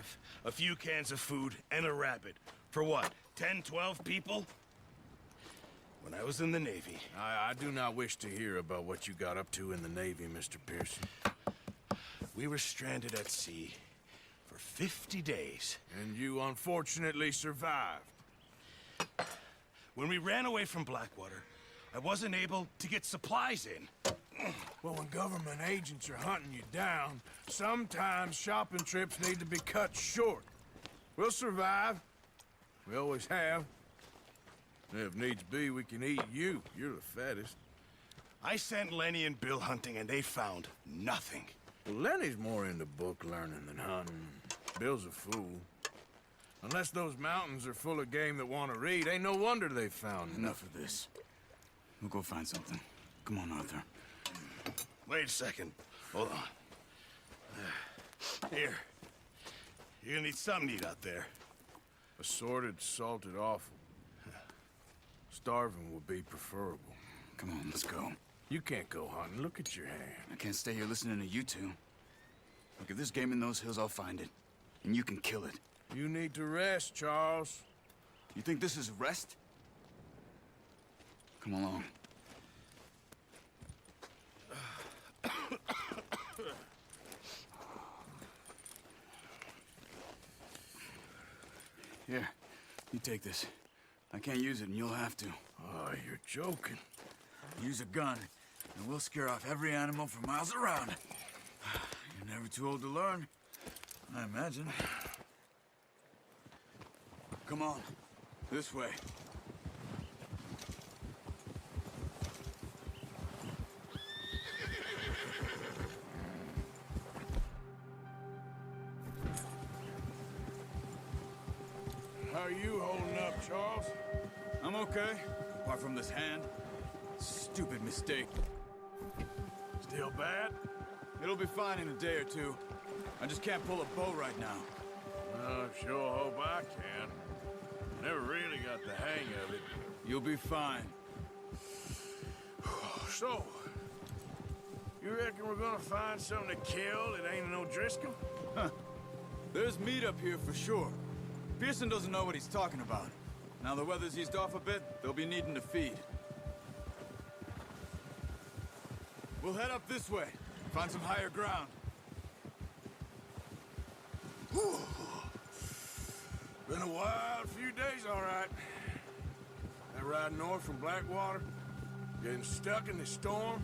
knife, a few cans of food, and a rabbit. For what, 10, 12 people? When I was in the Navy... I do not wish to hear about what you got up to in the Navy, Mr. Pearson. We were stranded at sea for 50 days. And you unfortunately survived. When we ran away from Blackwater, I wasn't able to get supplies in. Well, when government agents are hunting you down, sometimes shopping trips need to be cut short. We'll survive. We always have. If needs be, we can eat you. You're the fattest. I sent Lenny and Bill hunting, and they found nothing. Well, Lenny's more into book learning than hunting. Bill's a fool. Unless those mountains are full of game that want to read, ain't no wonder they found Enough of this. We'll go find something. Come on, Arthur. Wait a second. Hold on. Here. You're gonna need something to eat out there. Assorted, salted offal. Starving would be preferable. Come on, let's go. You can't go hunting. Look at your hand. I can't stay here listening to you two. Look, if there's game in those hills, I'll find it. And you can kill it. You need to rest, Charles. You think this is rest? Come along. Here, you take this. I can't use it, and you'll have to. Oh, you're joking. Use a gun, and we'll scare off every animal for miles around. You're never too old to learn, I imagine. Come on, this way. How are you holding up, Charles? I'm okay, apart from this hand. Stupid mistake. Still bad? It'll be fine in a day or two. I just can't pull a bow right now. I sure hope I can. Never really got the hang of it. You'll be fine. So, you reckon we're gonna find something to kill that ain't no Driscoll? Huh. There's meat up here for sure. Pearson doesn't know what he's talking about. Now the weather's eased off a bit, they'll be needing to feed. We'll head up this way, find some higher ground. Whew. Been a wild few days, all right. That ride north from Blackwater, getting stuck in the storm,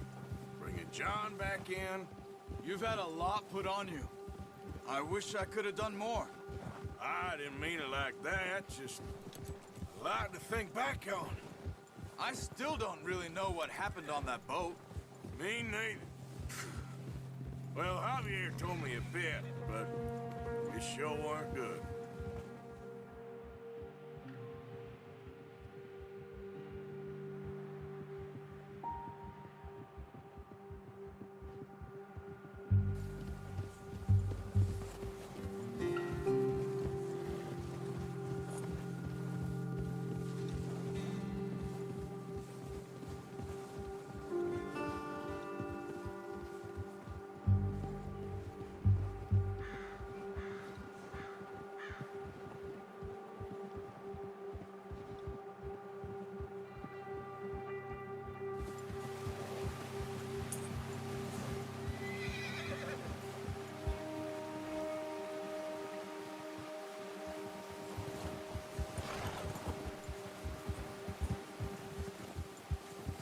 bringing John back in. You've had a lot put on you. I wish I could have done more. I didn't mean it like that, just a lot to think back on. I still don't really know what happened on that boat. Me neither. Well, Javier told me a bit, but it sure weren't good.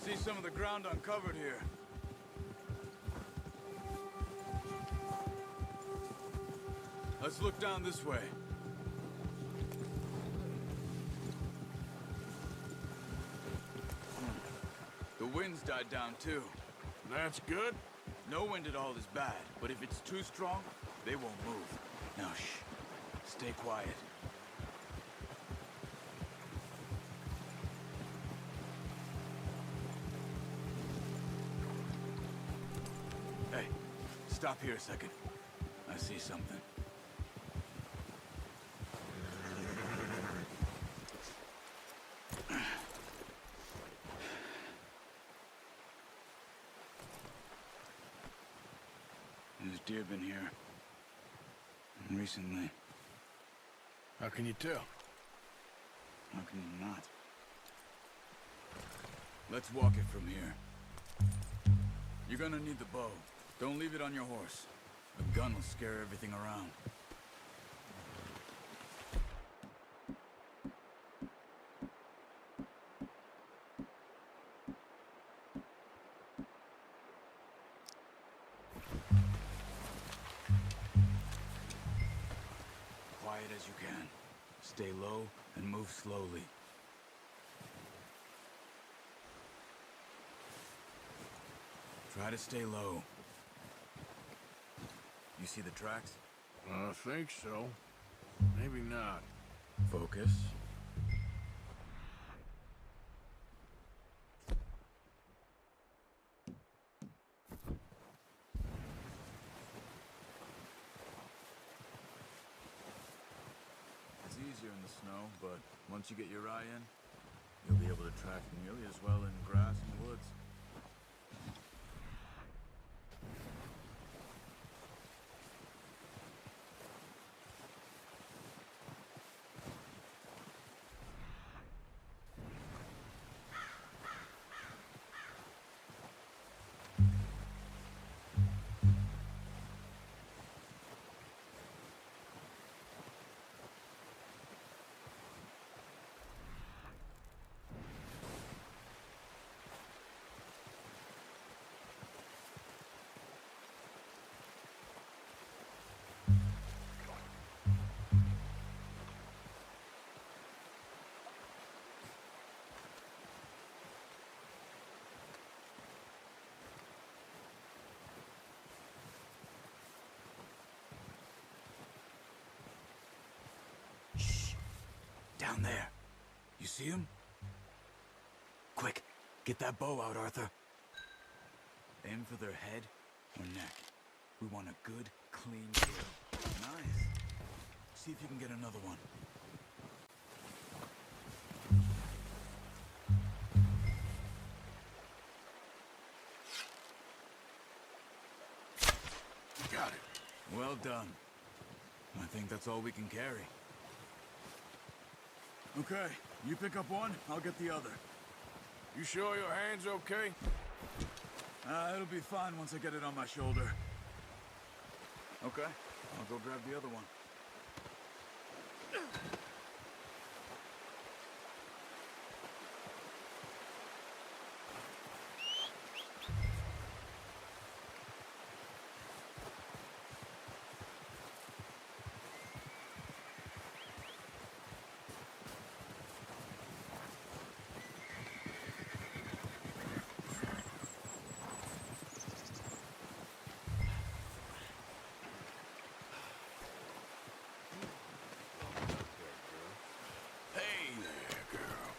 See some of the ground uncovered here. Let's look down this way. The wind's died down too. That's good. No wind at all is bad, but if it's too strong, they won't move. Now shh. Stay quiet. Hey, stop here a second. I see something. There's deer been here. Recently. How can you tell? How can you not? Let's walk it from here. You're gonna need the bow. Don't leave it on your horse. The gun will scare everything around. Quiet as you can. Stay low and move slowly. Try to stay low. You see the tracks? I think so. Maybe not. Focus. It's easier in the snow, but once you get your eye in, you'll be able to track nearly as well in grass and woods. Down there. You see him? Quick, get that bow out, Arthur. Aim for their head or neck. We want a good, clean kill. Nice. See if you can get another one. Got it. Well done. I think that's all we can carry. Okay, you pick up one, I'll get the other. You sure your hand's okay? It'll be fine once I get it on my shoulder. Okay, I'll go grab the other one. Hey there, girl.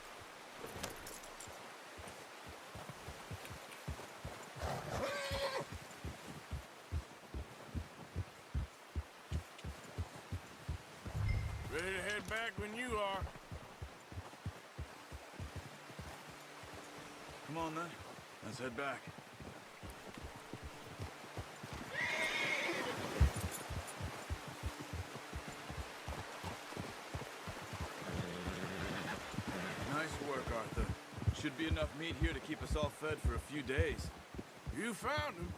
Ready to head back when you are. Come on then, let's head back. Nice work, Arthur. Should be enough meat here to keep us all fed for a few days. You found him.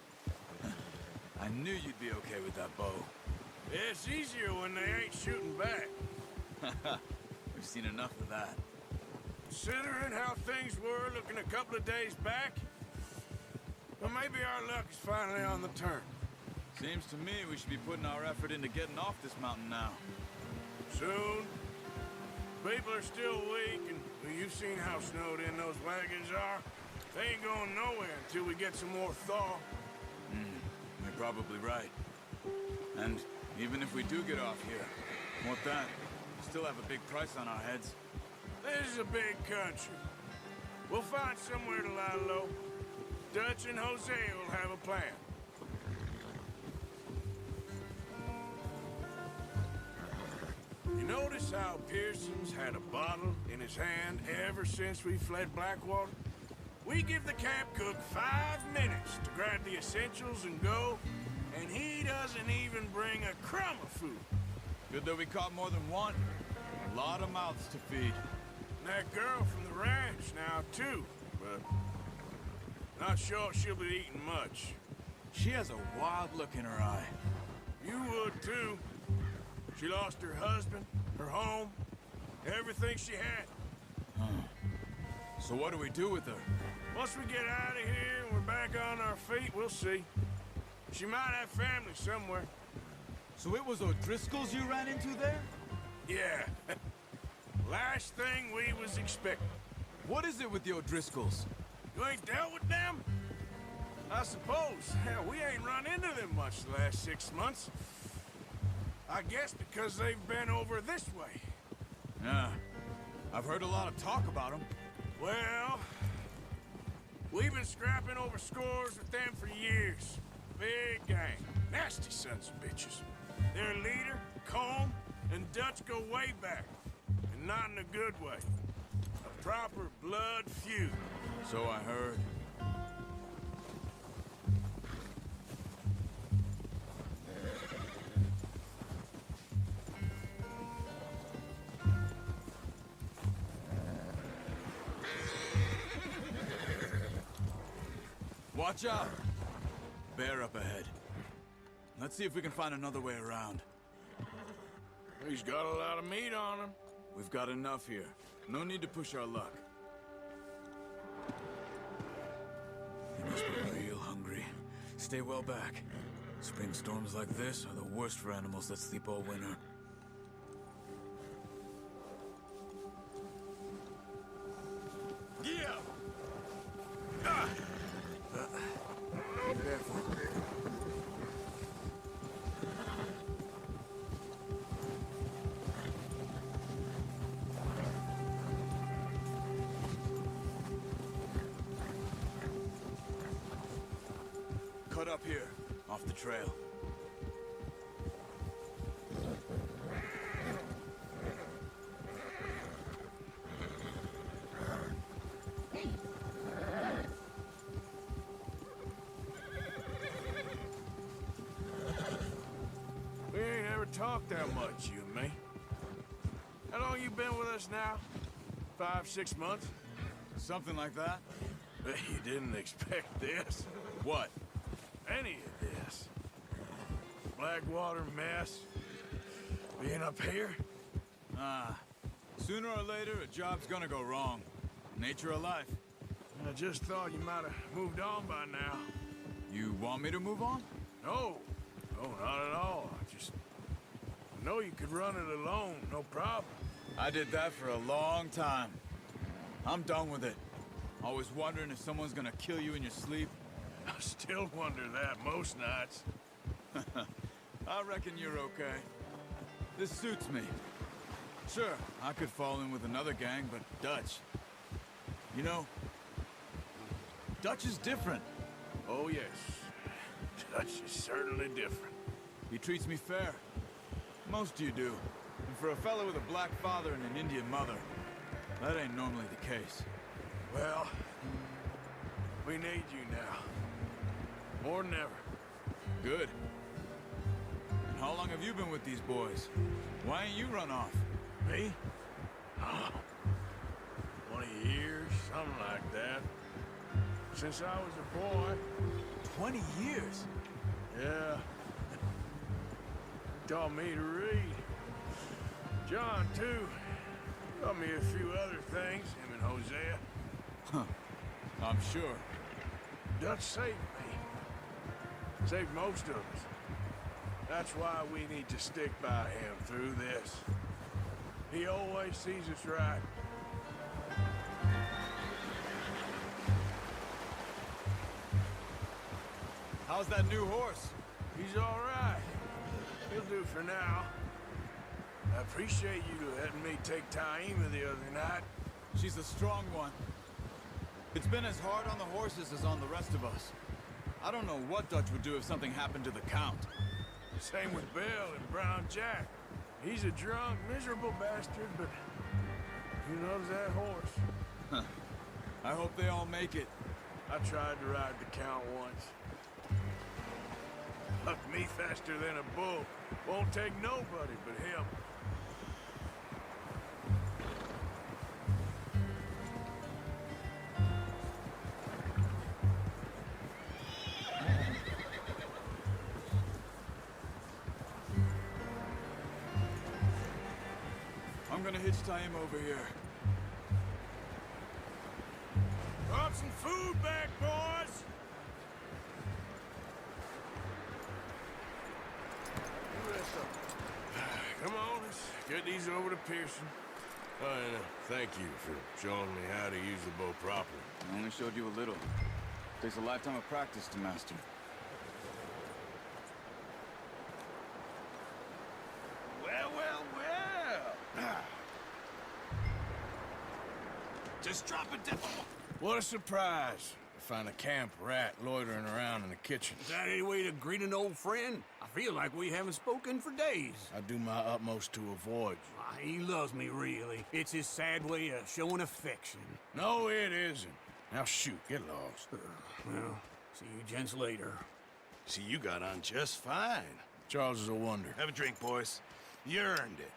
I knew you'd be okay with that bow. It's easier when they ain't shooting back. We've seen enough of that. Considering how things were looking a couple of days back, well, maybe our luck is finally on the turn. Seems to me we should be putting our effort into getting off this mountain now. Soon. People are still weak, and well, you've seen how snowed in those wagons are. They ain't going nowhere until we get some more thaw. You're probably right. And even if we do get off here, what then? We still have a big price on our heads. This is a big country. We'll find somewhere to lie low. Dutch and Jose will have a plan. You notice how Pearson's had a bottle in his hand ever since we fled Blackwater? We give the camp cook 5 minutes to grab the essentials and go, and he doesn't even bring a crumb of food. Good that we caught more than one. A lot of mouths to feed. And that girl from the ranch now, too. But not sure she'll be eating much. She has a wild look in her eye. You would, too. She lost her husband, her home, everything she had. So what do we do with her? Once we get out of here and we're back on our feet, we'll see. She might have family somewhere. So it was O'Driscoll's you ran into there? Yeah. Last thing we was expecting. What is it with the O'Driscolls? You ain't dealt with them? I suppose. Hell, we ain't run into them much the last 6 months. I guess because they've been over this way. Yeah. I've heard a lot of talk about them. Well, we've been scrapping over scores with them for years. Big gang. Nasty sons of bitches. Their leader, Combe, and Dutch go way back. And not in a good way. A proper blood feud. So I heard. Watch out! Bear up ahead. Let's see if we can find another way around. He's got a lot of meat on him. We've got enough here. No need to push our luck. You must be real hungry. Stay well back. Spring storms like this are the worst for animals that sleep all winter. Yeah! Be careful. Cut up here, off the trail. We ain't ever talked that much, you and me. How long you been with us now? 5, 6 months? Something like that? Bet you didn't expect this. What? Any of this. Blackwater mess. Being up here? Sooner or later, a job's gonna go wrong. Nature of life. I just thought you might have moved on by now. You want me to move on? No. No, not at all. I know you could run it alone, no problem. I did that for a long time. I'm done with it. Always wondering if someone's gonna kill you in your sleep. I still wonder that most nights. I reckon you're okay. This suits me. Sure, I could fall in with another gang, but Dutch... You know, Dutch is different. Oh, yes. Dutch is certainly different. He treats me fair. Most of you do. And for a fellow with a black father and an Indian mother, that ain't normally the case. Well, we need you now. More than ever. Good. And how long have you been with these boys? Why ain't you run off? Me? Oh, 20 years, something like that. Since I was a boy. 20 years? Yeah. Taught me to read. John, too. Taught me a few other things, him and Hosea. Huh. I'm sure. Dutch saved me. Saved most of us. That's why we need to stick by him through this. He always sees us right. How's that new horse? He's all right. He'll do for now. I appreciate you letting me take Taima the other night. She's a strong one. It's been as hard on the horses as on the rest of us. I don't know what Dutch would do if something happened to the Count. Same with Bill and Brown Jack. He's a drunk, miserable bastard, but he loves that horse. Huh. I hope they all make it. I tried to ride the Count once. Hucked me faster than a bull. Won't take nobody but him. It's time over here. Brought some food back, boys! Come on, let's get these over to Pearson. Oh, and thank you for showing me how to use the bow properly. I only showed you a little. Takes a lifetime of practice to master. Well, well, well. Just drop it down. What a surprise to find a camp rat loitering around in the kitchen. Is that any way to greet an old friend? I feel like we haven't spoken for days. I do my utmost to avoid you. Ah, he loves me, really. It's his sad way of showing affection. No, it isn't. Now shoot, get lost. Well, see you gents later. See, you got on just fine. Charles is a wonder. Have a drink, boys. You earned it.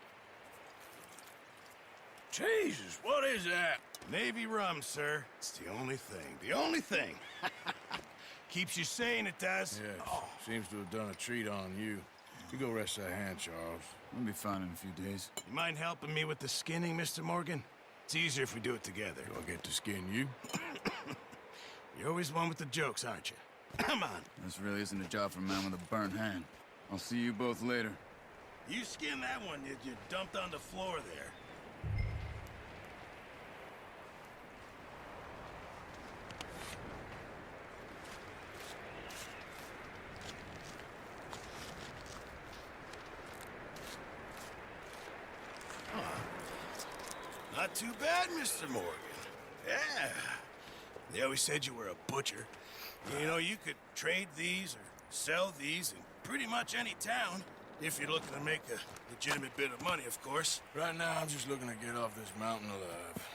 Jesus, what is that? Navy rum, sir. It's the only thing. The only thing. Keeps you sane, it does. Yes, seems to have done a treat on you. You go rest that hand, Charles. We'll be fine in a few days. You mind helping me with the skinning, Mr. Morgan? It's easier if we do it together. Do I get to skin you? You're always one with the jokes, aren't you? Come on. This really isn't a job for a man with a burnt hand. I'll see you both later. You skin that one you dumped on the floor there. Not too bad, Mr. Morgan. Yeah. They always said you were a butcher. You know, you could trade these or sell these in pretty much any town. If you're looking to make a legitimate bit of money, of course. Right now, I'm just looking to get off this mountain alive.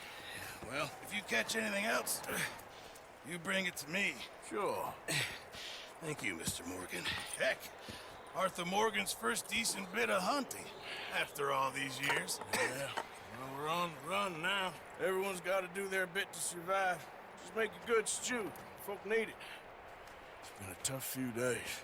Well, if you catch anything else, you bring it to me. Sure. Thank you, Mr. Morgan. Heck, Arthur Morgan's first decent bit of hunting after all these years. Yeah. Well, we're on the run now. Everyone's got to do their bit to survive. Just make a good stew. Folk need it. It's been a tough few days.